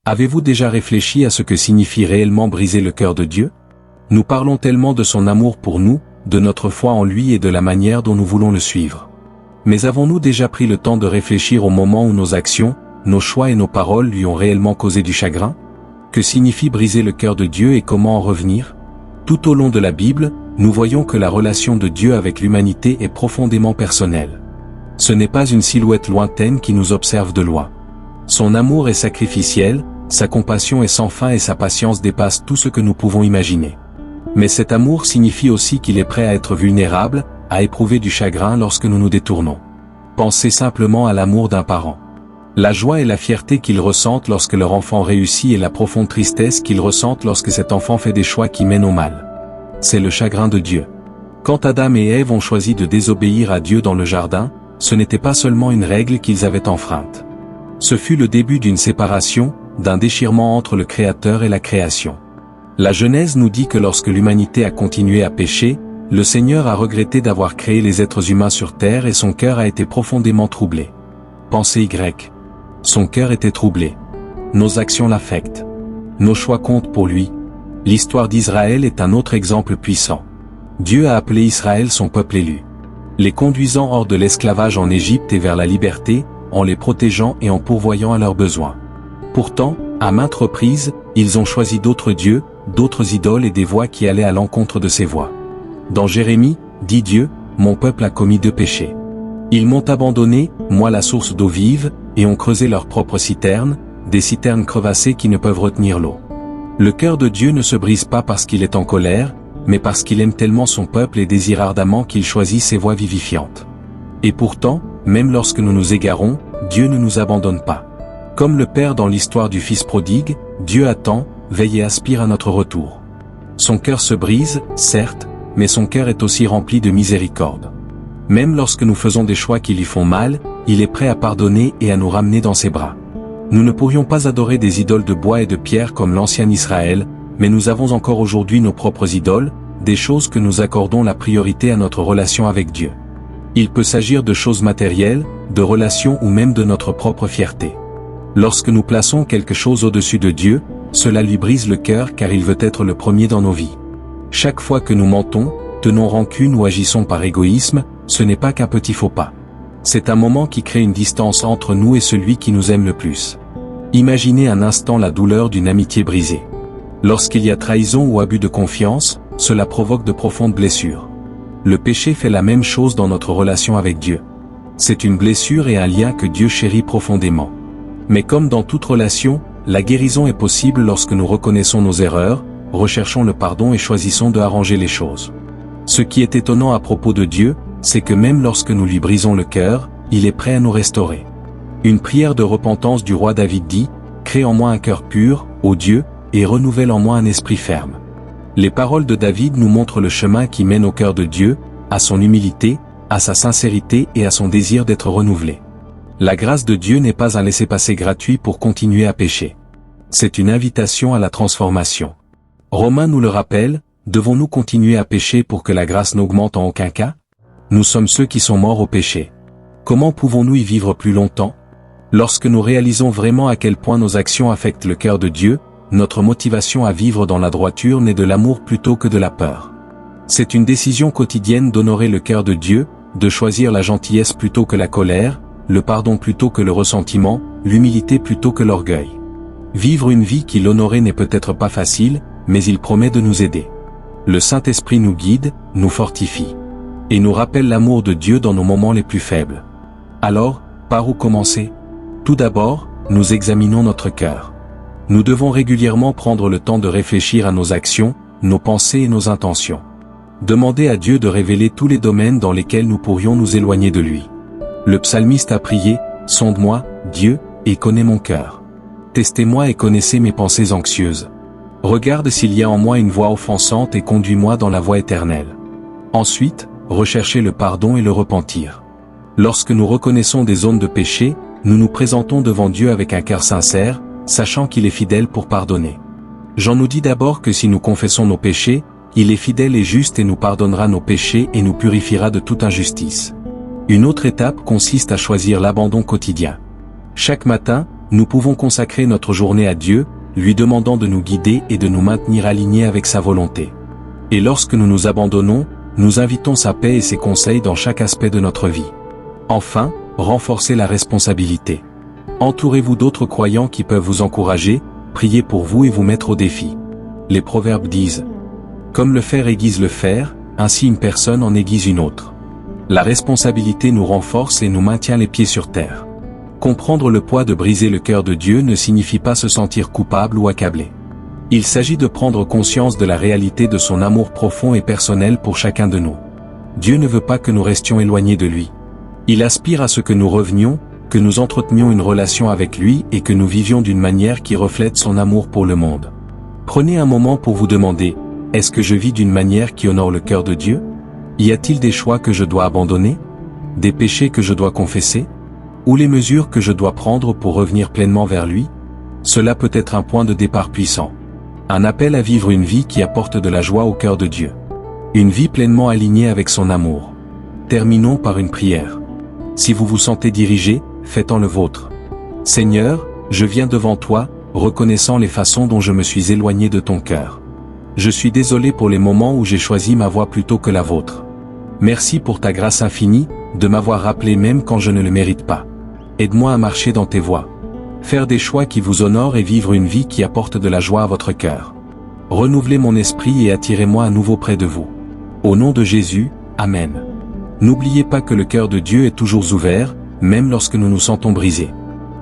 Avez-vous déjà réfléchi à ce que signifie réellement briser le cœur de Dieu? Nous parlons tellement de son amour pour nous, de notre foi en lui et de la manière dont nous voulons le suivre. Mais avons-nous déjà pris le temps de réfléchir au moment où nos actions, nos choix et nos paroles lui ont réellement causé du chagrin? Que signifie briser le cœur de Dieu et comment en revenir? Tout au long de la Bible, nous voyons que la relation de Dieu avec l'humanité est profondément personnelle. Ce n'est pas une silhouette lointaine qui nous observe de loin. Son amour est sacrificiel, sa compassion est sans fin et sa patience dépasse tout ce que nous pouvons imaginer. Mais cet amour signifie aussi qu'il est prêt à être vulnérable, à éprouver du chagrin lorsque nous nous détournons. Pensez simplement à l'amour d'un parent. La joie et la fierté qu'ils ressentent lorsque leur enfant réussit et la profonde tristesse qu'ils ressentent lorsque cet enfant fait des choix qui mènent au mal. C'est le chagrin de Dieu. Quand Adam et Ève ont choisi de désobéir à Dieu dans le jardin, ce n'était pas seulement une règle qu'ils avaient enfreinte. Ce fut le début d'une séparation, d'un déchirement entre le Créateur et la création. La Genèse nous dit que lorsque l'humanité a continué à pécher, le Seigneur a regretté d'avoir créé les êtres humains sur terre et son cœur a été profondément troublé. Pensez Y. Son cœur était troublé. Nos actions l'affectent. Nos choix comptent pour lui. L'histoire d'Israël est un autre exemple puissant. Dieu a appelé Israël son peuple élu. Les conduisant hors de l'esclavage en Égypte et vers la liberté, en les protégeant et en pourvoyant à leurs besoins. Pourtant, à maintes reprises, ils ont choisi d'autres dieux, d'autres idoles et des voies qui allaient à l'encontre de ces voies. Dans Jérémie, dit Dieu, « Mon peuple a commis 2 péchés. Ils m'ont abandonné, moi la source d'eau vive, et ont creusé leurs propres citernes, des citernes crevassées qui ne peuvent retenir l'eau. » Le cœur de Dieu ne se brise pas parce qu'il est en colère, mais parce qu'il aime tellement son peuple et désire ardemment qu'il choisit ses voies vivifiantes. Et pourtant, même lorsque nous nous égarons, Dieu ne nous abandonne pas. Comme le Père dans l'histoire du Fils prodigue, Dieu attend, veille et aspire à notre retour. Son cœur se brise, certes, mais son cœur est aussi rempli de miséricorde. Même lorsque nous faisons des choix qui lui font mal, il est prêt à pardonner et à nous ramener dans ses bras. Nous ne pourrions pas adorer des idoles de bois et de pierre comme l'ancien Israël, mais nous avons encore aujourd'hui nos propres idoles, des choses que nous accordons la priorité à notre relation avec Dieu. Il peut s'agir de choses matérielles, de relations ou même de notre propre fierté. Lorsque nous plaçons quelque chose au-dessus de Dieu, cela lui brise le cœur car il veut être le premier dans nos vies. Chaque fois que nous mentons, tenons rancune ou agissons par égoïsme, ce n'est pas qu'un petit faux pas. C'est un moment qui crée une distance entre nous et celui qui nous aime le plus. Imaginez un instant la douleur d'une amitié brisée. Lorsqu'il y a trahison ou abus de confiance, cela provoque de profondes blessures. Le péché fait la même chose dans notre relation avec Dieu. C'est une blessure et un lien que Dieu chérit profondément. Mais comme dans toute relation, la guérison est possible lorsque nous reconnaissons nos erreurs, recherchons le pardon et choisissons de arranger les choses. Ce qui est étonnant à propos de Dieu, c'est que même lorsque nous lui brisons le cœur, il est prêt à nous restaurer. Une prière de repentance du roi David dit « Crée en moi un cœur pur, ô Dieu, et renouvelle en moi un esprit ferme. » Les paroles de David nous montrent le chemin qui mène au cœur de Dieu, à son humilité, à sa sincérité et à son désir d'être renouvelé. La grâce de Dieu n'est pas un laissez-passer gratuit pour continuer à pécher. C'est une invitation à la transformation. Romains nous le rappelle, devons-nous continuer à pécher pour que la grâce n'augmente en aucun cas? Nous sommes ceux qui sont morts au péché. Comment pouvons-nous y vivre plus longtemps? Lorsque nous réalisons vraiment à quel point nos actions affectent le cœur de Dieu, notre motivation à vivre dans la droiture naît de l'amour plutôt que de la peur. C'est une décision quotidienne d'honorer le cœur de Dieu, de choisir la gentillesse plutôt que la colère, le pardon plutôt que le ressentiment, l'humilité plutôt que l'orgueil. Vivre une vie qui l'honorait n'est peut-être pas facile, mais il promet de nous aider. Le Saint-Esprit nous guide, nous fortifie. Et nous rappelle l'amour de Dieu dans nos moments les plus faibles. Alors, par où commencer? Tout d'abord, nous examinons notre cœur. Nous devons régulièrement prendre le temps de réfléchir à nos actions, nos pensées et nos intentions. Demandez à Dieu de révéler tous les domaines dans lesquels nous pourrions nous éloigner de lui. Le psalmiste a prié, « Sonde-moi, Dieu, et connais mon cœur. Testez-moi et connaissez mes pensées anxieuses. Regarde s'il y a en moi une voie offensante et conduis-moi dans la voie éternelle. » Ensuite, recherchez le pardon et le repentir. Lorsque nous reconnaissons des zones de péché, nous nous présentons devant Dieu avec un cœur sincère, sachant qu'il est fidèle pour pardonner. Jean nous dit d'abord que si nous confessons nos péchés, il est fidèle et juste et nous pardonnera nos péchés et nous purifiera de toute injustice. Une autre étape consiste à choisir l'abandon quotidien. Chaque matin, Nous pouvons consacrer notre journée à Dieu, lui demandant de nous guider et de nous maintenir alignés avec sa volonté. Et lorsque nous nous abandonnons, nous invitons sa paix et ses conseils dans chaque aspect de notre vie. Enfin, renforcez la responsabilité. Entourez-vous d'autres croyants qui peuvent vous encourager, prier pour vous et vous mettre au défi. Les proverbes disent « Comme le fer aiguise le fer, ainsi une personne en aiguise une autre ». La responsabilité nous renforce et nous maintient les pieds sur terre. Comprendre le poids de briser le cœur de Dieu ne signifie pas se sentir coupable ou accablé. Il s'agit de prendre conscience de la réalité de son amour profond et personnel pour chacun de nous. Dieu ne veut pas que nous restions éloignés de lui. Il aspire à ce que nous revenions, que nous entretenions une relation avec lui et que nous vivions d'une manière qui reflète son amour pour le monde. Prenez un moment pour vous demander, est-ce que je vis d'une manière qui honore le cœur de Dieu? Y a-t-il des choix que je dois abandonner? Des péchés que je dois confesser? Ou les mesures que je dois prendre pour revenir pleinement vers lui? Cela peut être un point de départ puissant. Un appel à vivre une vie qui apporte de la joie au cœur de Dieu. Une vie pleinement alignée avec son amour. Terminons par une prière. Si vous vous sentez dirigé, faites-en le vôtre. Seigneur, je viens devant toi, reconnaissant les façons dont je me suis éloigné de ton cœur. Je suis désolé pour les moments où j'ai choisi ma voie plutôt que la vôtre. Merci pour ta grâce infinie, de m'avoir rappelé même quand je ne le mérite pas. Aide-moi à marcher dans tes voies. Faire des choix qui vous honorent et vivre une vie qui apporte de la joie à votre cœur. Renouvelez mon esprit et attirez-moi à nouveau près de vous. Au nom de Jésus, Amen. N'oubliez pas que le cœur de Dieu est toujours ouvert, même lorsque nous nous sentons brisés.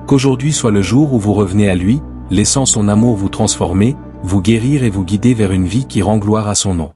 Qu'aujourd'hui soit le jour où vous revenez à lui, laissant son amour vous transformer, vous guérir et vous guider vers une vie qui rend gloire à son nom.